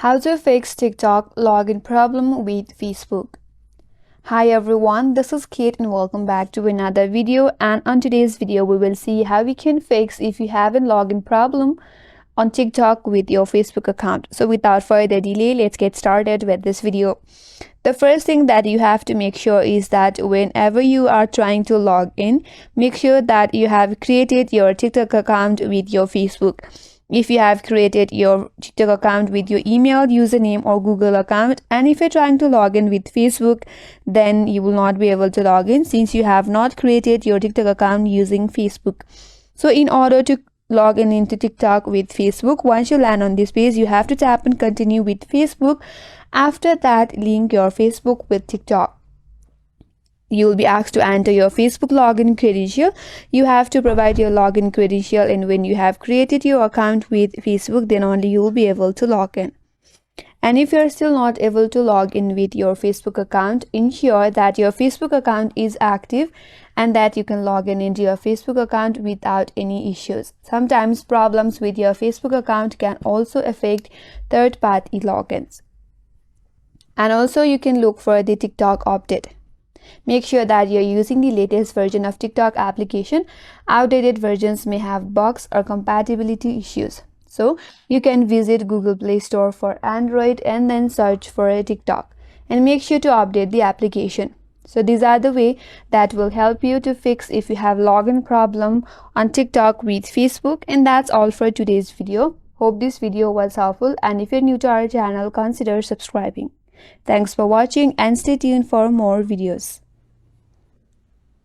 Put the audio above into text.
How to fix TikTok login problem with Facebook. Hi everyone, this is Kate and welcome back to another video, and on today's video we will see how we can fix if you have a login problem on TikTok with your Facebook account. So without further delay, let's get started with this video. The first thing that you have to make sure is that whenever you are trying to log in, make sure that you have created your TikTok account with your Facebook. If you have created your TikTok account with your email, username or Google account, and if you're trying to log in with Facebook, then you will not be able to log in since you have not created your TikTok account using Facebook. So in order to log in into TikTok with Facebook, once you land on this page, you have to tap and continue with Facebook. After that, link your Facebook with TikTok. You will be asked to enter your Facebook login credential. You have to provide your login credential, and when you have created your account with Facebook, then only you will be able to log in. And if you're still not able to log in with your Facebook account, ensure that your Facebook account is active and that you can log in into your Facebook account without any issues. Sometimes problems with your Facebook account can also affect third-party logins. And also you can look for the TikTok update. Make sure that you're using the latest version of TikTok application. Outdated versions may have bugs or compatibility issues. So you can visit Google Play Store for Android and then search for a TikTok and make sure to update the application. So these are the way that will help you to fix if you have login problem on TikTok with Facebook. And that's all for today's video. Hope this video was helpful, and if you're new to our channel, consider subscribing. Thanks for watching and stay tuned for more videos.